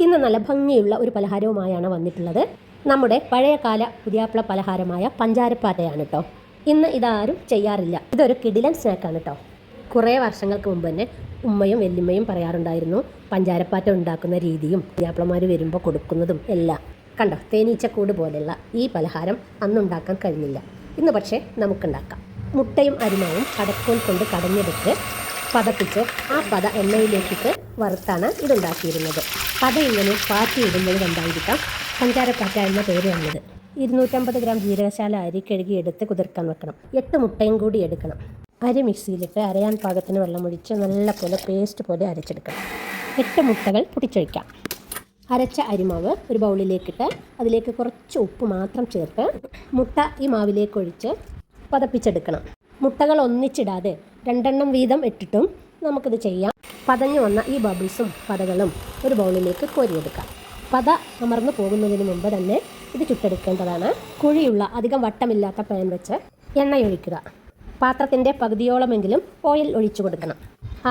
ഇന്ന് നല്ല ഭംഗിയുള്ള ഒരു പലഹാരവുമായാണ് വന്നിട്ടുള്ളത്. നമ്മുടെ പഴയകാല പുതിയാപ്ല പലഹാരമായ പഞ്ചാരപ്പാറ്റയാണ് കേട്ടോ. ഇന്ന് ഇതാരും ചെയ്യാറില്ല. ഇതൊരു കിടിലൻ സ്നാക്കാണ് കേട്ടോ. കുറേ വർഷങ്ങൾക്ക് മുമ്പ് തന്നെ ഉമ്മയും വല്യമ്മയും പറയാറുണ്ടായിരുന്നു പഞ്ചാരപ്പാറ്റ ഉണ്ടാക്കുന്ന രീതിയും പുതിയാപ്ലമാർ വരുമ്പോൾ കൊടുക്കുന്നതും എല്ലാം. കണ്ടോ, തേനീച്ചക്കൂട് പോലെയുള്ള ഈ പലഹാരം അന്നുണ്ടാക്കാൻ കഴിഞ്ഞില്ല. ഇന്ന് പക്ഷേ നമുക്കുണ്ടാക്കാം. മുട്ടയും അരിമാവും കടക്കോൽ കൊണ്ട് കടഞ്ഞെടുത്ത് പതപ്പിച്ച് ആ പത എണ്ണയിലേക്കിട്ട് വറുത്താണ് ഇതുണ്ടാക്കിയിരുന്നത്. പത ഇങ്ങനെ പാറ്റിയിടുന്നത് കൊണ്ടായിരിക്കാം പഞ്ചാരപ്പാറ്റ എന്ന പേര് വന്നത്. 250 ഗ്രാം ജീരകശാല അരി കഴുകിയെടുത്ത് കുതിർക്കാൻ വെക്കണം. 8 മുട്ടയും കൂടി എടുക്കണം. അരി മിക്സിയിലിട്ട് അരയാൻ പാകത്തിന് വെള്ളമൊഴിച്ച് നല്ലപോലെ പേസ്റ്റ് പോലെ അരച്ചെടുക്കണം. 8 മുട്ടകൾ പൊട്ടിച്ചൊഴിക്കാം. അരച്ച അരിമാവ് ഒരു ബൗളിലേക്കിട്ട് അതിലേക്ക് കുറച്ച് ഉപ്പ് മാത്രം ചേർത്ത് മുട്ട ഈ മാവിലേക്ക് ഒഴിച്ച് പതപ്പിച്ചെടുക്കണം. മുട്ടകൾ ഒന്നിച്ചിടാതെ 2 എണ്ണം വീതം ഇട്ടിട്ടും നമുക്കിത് ചെയ്യാം. പതഞ്ഞു വന്ന ഈ ബബിൾസും പതകളും ഒരു ബൗളിലേക്ക് കോരിയെടുക്കാം. പത അമർന്നു പോകുന്നതിന് മുമ്പ് തന്നെ ഇത് ചുട്ടെടുക്കേണ്ടതാണ്. കുഴിയുള്ള അധികം വട്ടമില്ലാത്ത പാൻ വെച്ച് എണ്ണയൊഴിക്കുക. പാത്രത്തിൻ്റെ പകുതിയോളമെങ്കിലും ഓയിൽ ഒഴിച്ചു കൊടുക്കണം.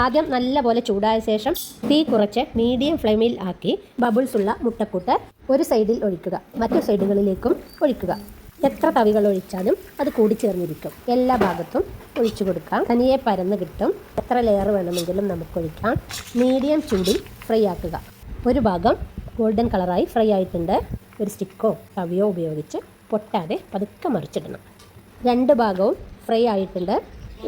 ആദ്യം നല്ലപോലെ ചൂടായ ശേഷം തീ കുറച്ച് മീഡിയം ഫ്ലെയിമിൽ ആക്കി ബബിൾസ് ഉള്ള മുട്ടക്കൂട്ട് ഒരു സൈഡിൽ ഒഴിക്കുക, മറ്റു സൈഡുകളിലേക്കും ഒഴിക്കുക. എത്ര തവികൾ ഒഴിച്ചാലും അത് കൂടിച്ചേർന്നിരിക്കും. എല്ലാ ഭാഗത്തും ഒഴിച്ചു കൊടുക്കാം. തനിയെ പരന്ന് കിട്ടും. എത്ര ലെയർ വേണമെങ്കിലും നമുക്കൊഴിക്കാം. മീഡിയം ചൂടിൽ ഫ്രൈ ആക്കുക. ഒരു ഭാഗം ഗോൾഡൻ കളറായി ഫ്രൈ ആയിട്ടുണ്ട്. ഒരു സ്റ്റിക്കോ തവിയോ ഉപയോഗിച്ച് പൊട്ടാതെ പതുക്കെ മറിച്ചിടണം. 2 ഭാഗവും ഫ്രൈ ആയിട്ടുണ്ട്.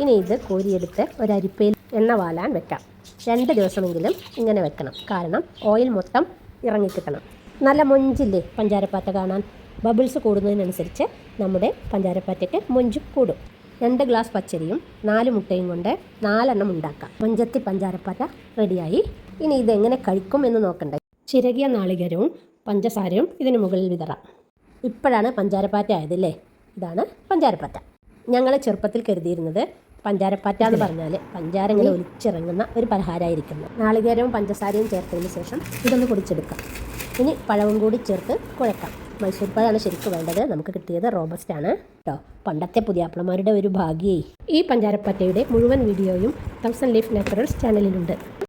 ഇനി ഇത് കോരിയെടുത്ത് ഒരരിപ്പയിൽ എണ്ണ വാലാൻ വെക്കാം. 2 ദിവസമെങ്കിലും ഇങ്ങനെ വെക്കണം. കാരണം ഓയിൽ മൊത്തം ഇറങ്ങിക്കിട്ടണം. നല്ല മൊഞ്ചില്ലേ പഞ്ചാരപ്പാറ്റ കാണാൻ? ബബിൾസ് കൂടുന്നതിനനുസരിച്ച് നമ്മുടെ പഞ്ചാരപ്പാറ്റയ്ക്ക് മൊഞ്ചും കൂടും. 2 ഗ്ലാസ് പച്ചരിയും 4 മുട്ടയും കൊണ്ട് 4 എണ്ണം ഉണ്ടാക്കാം. മൊഞ്ചത്തി പഞ്ചാരപ്പാറ്റ റെഡിയായി. ഇനി ഇതെങ്ങനെ കഴിക്കും എന്ന് നോക്കണ്ടേ. ചിരകിയ നാളികേരവും പഞ്ചസാരയും ഇതിന് മുകളിൽ വിതറാം. ഇപ്പോഴാണ് പഞ്ചാരപ്പാറ്റ ആയതല്ലേ. ഇതാണ് പഞ്ചാരപ്പാറ്റ. ഞങ്ങൾ ചെറുപ്പത്തിൽ കരുതിയിരുന്നത് പഞ്ചാരപ്പാറ്റ എന്ന് പറഞ്ഞാൽ പഞ്ചാര ഇങ്ങനെ ഒലിച്ചിറങ്ങുന്ന ഒരു പലഹാരമായിരിക്കുന്നു. നാളികേരവും പഞ്ചസാരയും ചേർത്തതിന് ശേഷം ഇതൊന്ന് പൊടിച്ചെടുക്കാം. ഇനി പഴവും കൂടി ചേർത്ത് കുഴക്കാം. മൈസൂർ പഴമാണ് ശരിക്കും വേണ്ടത്. നമുക്ക് കിട്ടിയത് റോബസ്റ്റാണ് കേട്ടോ. പണ്ടത്തെ പുതിയാപ്ലമാരുടെ ഒരു ഭാഗ്യേ. ഈ പഞ്ചാരപ്പാറ്റയുടെ മുഴുവൻ വീഡിയോയും 1000 ലീഫ് നാച്ചുറൽസ് ചാനലിലുണ്ട്.